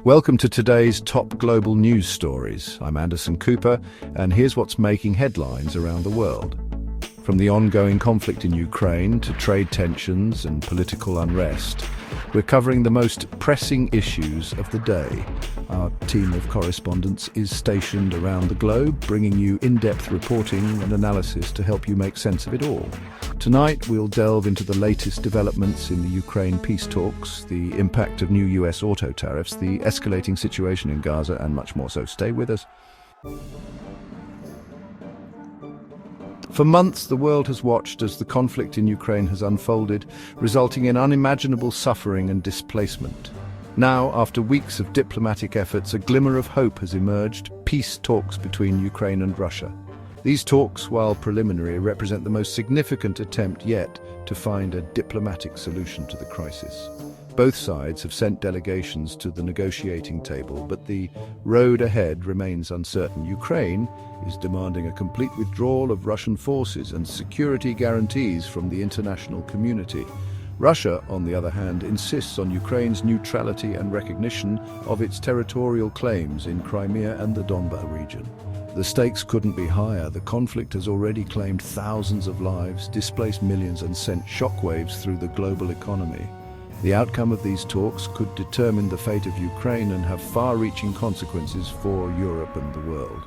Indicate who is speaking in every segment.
Speaker 1: Welcome to today's top global news stories. I'm Anderson Cooper, and here's what's making headlines around the world. From the ongoing conflict in Ukraine to trade tensions and political unrest, we're covering the most pressing issues of the day. Our team of correspondents is stationed around the globe, bringing you in-depth reporting and analysis to help you make sense of it all. Tonight, we'll delve into the latest developments in the Ukraine peace talks, the impact of new US auto tariffs, the escalating situation in Gaza, and much more, so stay with us. For months, the world has watched as the conflict in Ukraine has unfolded, resulting in unimaginable suffering and displacement. Now, after weeks of diplomatic efforts, a glimmer of hope has emerged: peace talks between Ukraine and Russia. These talks, while preliminary, represent the most significant attempt yet to find a diplomatic solution to the crisis. Both sides have sent delegations to the negotiating table, but the road ahead remains uncertain. Ukraine is demanding a complete withdrawal of Russian forces and security guarantees from the international community. Russia, on the other hand, insists on Ukraine's neutrality and recognition of its territorial claims in Crimea and the Donbas region. The stakes couldn't be higher. The conflict has already claimed thousands of lives, displaced millions, and sent shockwaves through the global economy. The outcome of these talks could determine the fate of Ukraine and have far-reaching consequences for Europe and the world.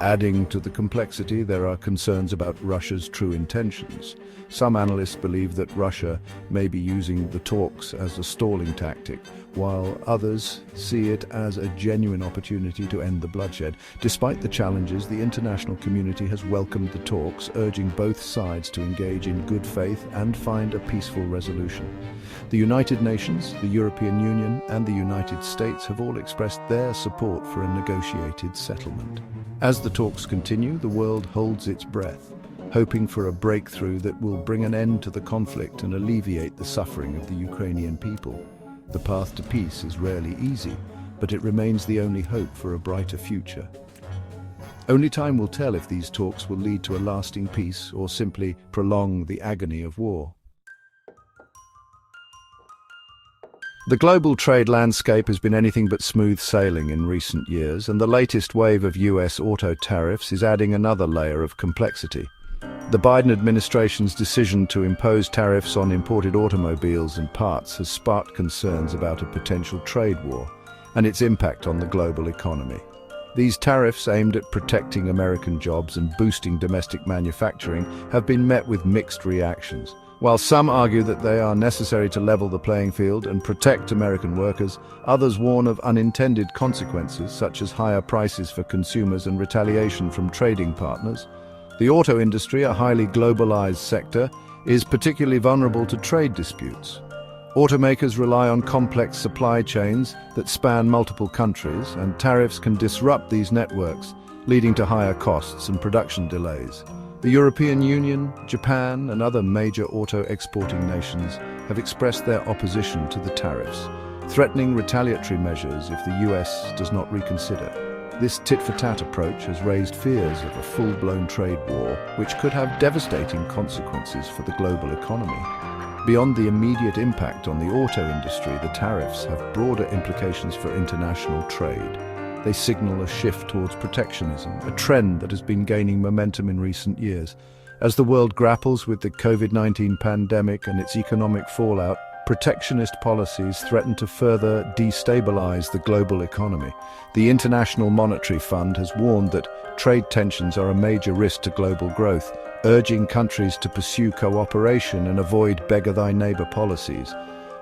Speaker 1: Adding to the complexity, there are concerns about Russia's true intentions. Some analysts believe that Russia may be using the talks as a stalling tactic, while others see it as a genuine opportunity to end the bloodshed. Despite the challenges, the international community has welcomed the talks, urging both sides to engage in good faith and find a peaceful resolution. The United Nations, the European Union, and the United States have all expressed their support for a negotiated settlement. As the talks continue, the world holds its breath, hoping for a breakthrough that will bring an end to the conflict and alleviate the suffering of the Ukrainian people. The path to peace is rarely easy, but it remains the only hope for a brighter future. Only time will tell if these talks will lead to a lasting peace or simply prolong the agony of war. The global trade landscape has been anything but smooth sailing in recent years, and the latest wave of US auto tariffs is adding another layer of complexity. The Biden administration's decision to impose tariffs on imported automobiles and parts has sparked concerns about a potential trade war and its impact on the global economy. These tariffs, aimed at protecting American jobs and boosting domestic manufacturing, have been met with mixed reactions. While some argue that they are necessary to level the playing field and protect American workers, others warn of unintended consequences, such as higher prices for consumers and retaliation from trading partners. The auto industry, a highly globalized sector, is particularly vulnerable to trade disputes. Automakers rely on complex supply chains that span multiple countries, and tariffs can disrupt these networks, leading to higher costs and production delays. The European Union, Japan, and other major auto-exporting nations have expressed their opposition to the tariffs, threatening retaliatory measures if the US does not reconsider. This tit-for-tat approach has raised fears of a full-blown trade war, which could have devastating consequences for the global economy. Beyond the immediate impact on the auto industry, the tariffs have broader implications for international trade. They signal a shift towards protectionism, a trend that has been gaining momentum in recent years. As the world grapples with the COVID-19 pandemic and its economic fallout, protectionist policies threaten to further destabilize the global economy. The International Monetary Fund has warned that trade tensions are a major risk to global growth, urging countries to pursue cooperation and avoid beggar-thy-neighbor policies.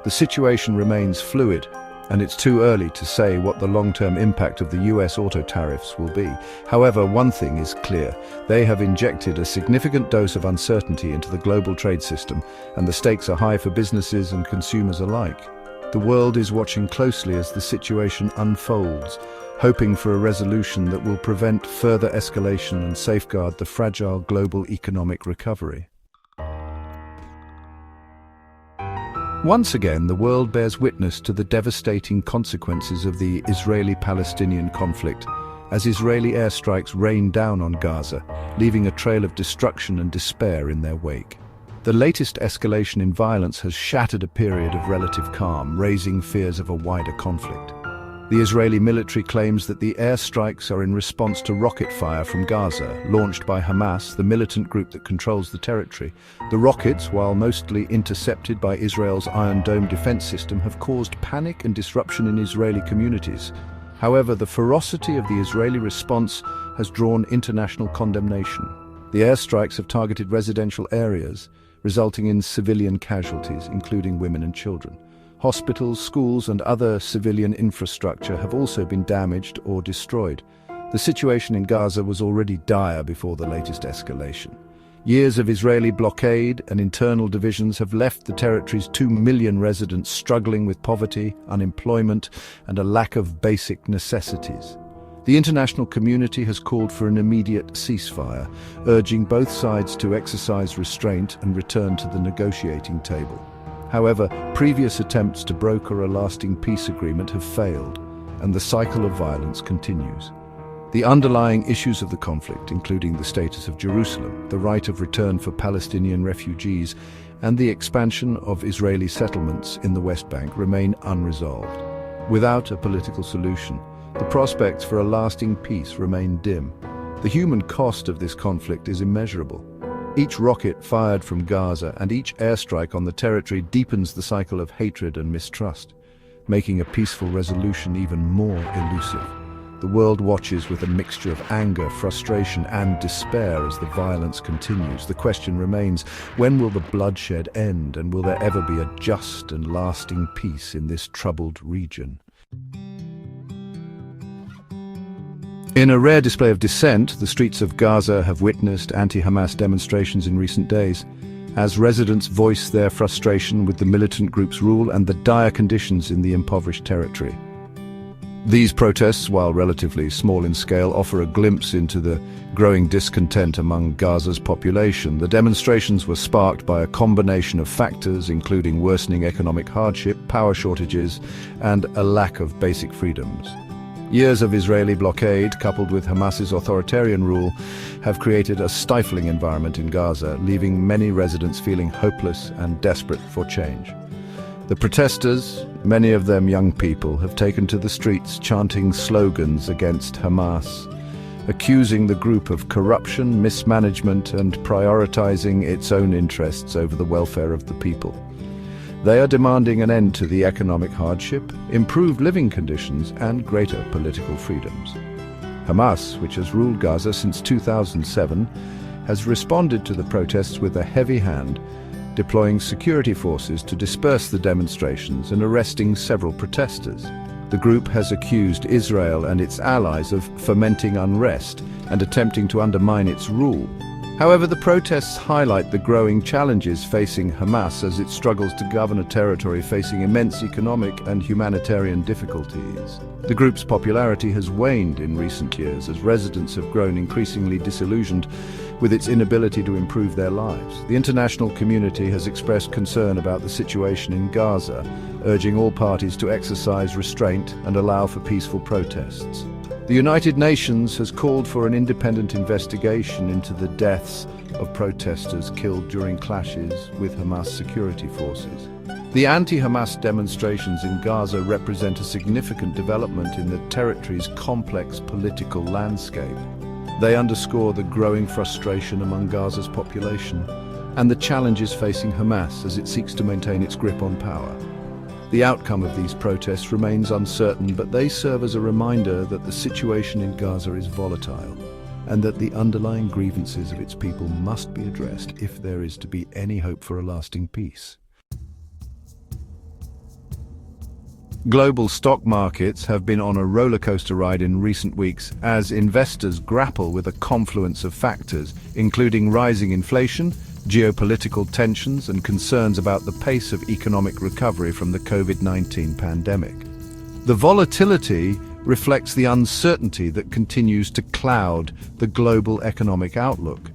Speaker 1: The situation remains fluid, and it's too early to say what the long-term impact of the US auto tariffs will be. However, one thing is clear: they have injected a significant dose of uncertainty into the global trade system, and the stakes are high for businesses and consumers alike. The world is watching closely as the situation unfolds, hoping for a resolution that will prevent further escalation and safeguard the fragile global economic recovery. Once again, the world bears witness to the devastating consequences of the Israeli-Palestinian conflict, as Israeli airstrikes rain down on Gaza, leaving a trail of destruction and despair in their wake. The latest escalation in violence has shattered a period of relative calm, raising fears of a wider conflict. The Israeli military claims that the airstrikes are in response to rocket fire from Gaza, launched by Hamas, the militant group that controls the territory. The rockets, while mostly intercepted by Israel's Iron Dome defense system, have caused panic and disruption in Israeli communities. However, the ferocity of the Israeli response has drawn international condemnation. The airstrikes have targeted residential areas, resulting in civilian casualties, including women and children. Hospitals, schools, and other civilian infrastructure have also been damaged or destroyed. The situation in Gaza was already dire before the latest escalation. Years of Israeli blockade and internal divisions have left the territory's 2 million residents struggling with poverty, unemployment, and a lack of basic necessities. The international community has called for an immediate ceasefire, urging both sides to exercise restraint and return to the negotiating table. However, previous attempts to broker a lasting peace agreement have failed, and the cycle of violence continues. The underlying issues of the conflict, including the status of Jerusalem, the right of return for Palestinian refugees, and the expansion of Israeli settlements in the West Bank, remain unresolved. Without a political solution, the prospects for a lasting peace remain dim. The human cost of this conflict is immeasurable. Each rocket fired from Gaza and each airstrike on the territory deepens the cycle of hatred and mistrust, making a peaceful resolution even more elusive. The world watches with a mixture of anger, frustration, and despair as the violence continues. The question remains, when will the bloodshed end, and will there ever be a just and lasting peace in this troubled region? In a rare display of dissent, the streets of Gaza have witnessed anti-Hamas demonstrations in recent days, as residents voice their frustration with the militant group's rule and the dire conditions in the impoverished territory. These protests, while relatively small in scale, offer a glimpse into the growing discontent among Gaza's population. The demonstrations were sparked by a combination of factors, including worsening economic hardship, power shortages, and a lack of basic freedoms. Years of Israeli blockade, coupled with Hamas's authoritarian rule, have created a stifling environment in Gaza, leaving many residents feeling hopeless and desperate for change. The protesters, many of them young people, have taken to the streets chanting slogans against Hamas, accusing the group of corruption, mismanagement, and prioritizing its own interests over the welfare of the people. They are demanding an end to the economic hardship, improved living conditions, and greater political freedoms. Hamas, which has ruled Gaza since 2007, has responded to the protests with a heavy hand, deploying security forces to disperse the demonstrations and arresting several protesters. The group has accused Israel and its allies of fomenting unrest and attempting to undermine its rule. However, the protests highlight the growing challenges facing Hamas as it struggles to govern a territory facing immense economic and humanitarian difficulties. The group's popularity has waned in recent years as residents have grown increasingly disillusioned with its inability to improve their lives. The international community has expressed concern about the situation in Gaza, urging all parties to exercise restraint and allow for peaceful protests. The United Nations has called for an independent investigation into the deaths of protesters killed during clashes with Hamas security forces. The anti-Hamas demonstrations in Gaza represent a significant development in the territory's complex political landscape. They underscore the growing frustration among Gaza's population and the challenges facing Hamas as it seeks to maintain its grip on power. The outcome of these protests remains uncertain, but they serve as a reminder that the situation in Gaza is volatile and that the underlying grievances of its people must be addressed if there is to be any hope for a lasting peace. Global stock markets have been on a rollercoaster ride in recent weeks as investors grapple with a confluence of factors, including rising inflation, geopolitical tensions, and concerns about the pace of economic recovery from the COVID-19 pandemic. The volatility reflects the uncertainty that continues to cloud the global economic outlook.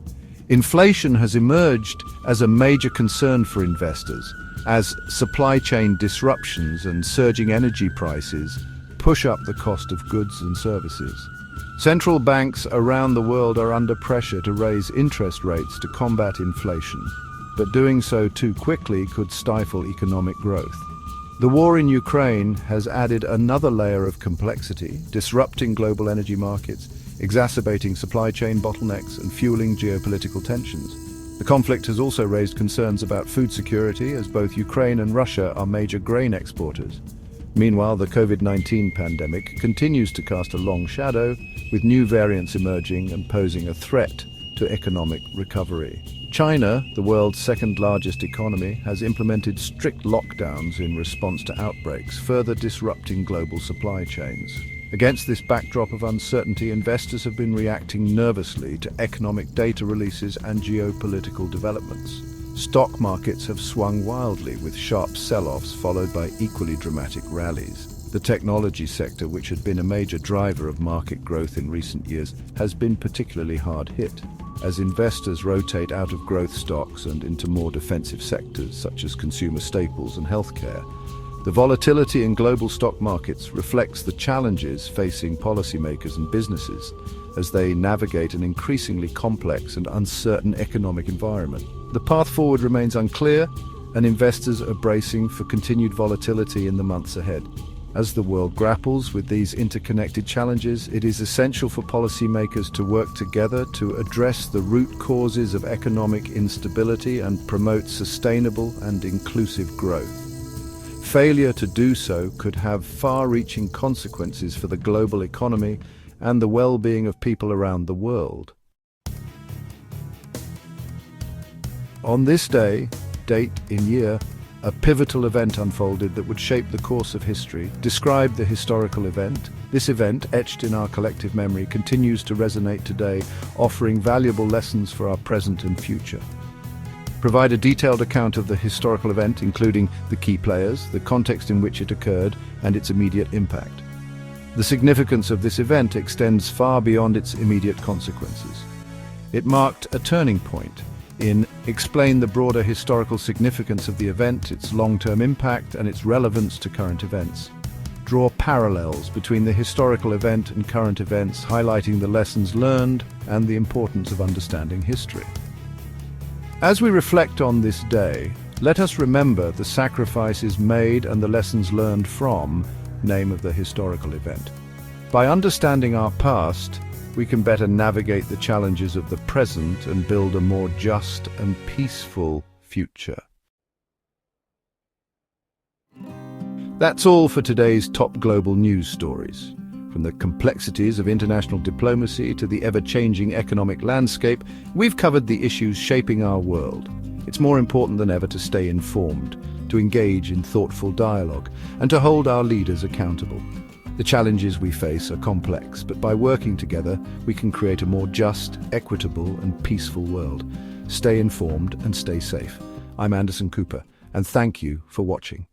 Speaker 1: Inflation has emerged as a major concern for investors, as supply chain disruptions and surging energy prices push up the cost of goods and services. Central banks around the world are under pressure to raise interest rates to combat inflation, but doing so too quickly could stifle economic growth. The war in Ukraine has added another layer of complexity, disrupting global energy markets, exacerbating supply chain bottlenecks and fueling geopolitical tensions. The conflict has also raised concerns about food security, as both Ukraine and Russia are major grain exporters. Meanwhile, the COVID-19 pandemic continues to cast a long shadow, with new variants emerging and posing a threat to economic recovery. China, the world's second-largest economy, has implemented strict lockdowns in response to outbreaks, further disrupting global supply chains. Against this backdrop of uncertainty, investors have been reacting nervously to economic data releases and geopolitical developments. Stock markets have swung wildly, with sharp sell-offs followed by equally dramatic rallies. The technology sector, which had been a major driver of market growth in recent years, has been particularly hard hit, as investors rotate out of growth stocks and into more defensive sectors such as consumer staples and healthcare. The volatility in global stock markets reflects the challenges facing policymakers and businesses as they navigate an increasingly complex and uncertain economic environment. The path forward remains unclear, and investors are bracing for continued volatility in the months ahead. As the world grapples with these interconnected challenges, it is essential for policymakers to work together to address the root causes of economic instability and promote sustainable and inclusive growth. Failure to do so could have far-reaching consequences for the global economy and the well-being of people around the world. On this day, date in year, a pivotal event unfolded that would shape the course of history. Describe the historical event. This event, etched in our collective memory, continues to resonate today, offering valuable lessons for our present and future. Provide a detailed account of the historical event, including the key players, the context in which it occurred, and its immediate impact. The significance of this event extends far beyond its immediate consequences. It marked a turning point. Explain the broader historical significance of the event, its long-term impact, and its relevance to current events. Draw parallels between the historical event and current events, highlighting the lessons learned and the importance of understanding history. As we reflect on this day, let us remember the sacrifices made and the lessons learned from name of the historical event. By understanding our past, we can better navigate the challenges of the present and build a more just and peaceful future. That's all for today's top global news stories. From the complexities of international diplomacy to the ever-changing economic landscape, we've covered the issues shaping our world. It's more important than ever to stay informed, to engage in thoughtful dialogue, and to hold our leaders accountable. The challenges we face are complex, but by working together, we can create a more just, equitable, and peaceful world. Stay informed and stay safe. I'm Anderson Cooper, and thank you for watching.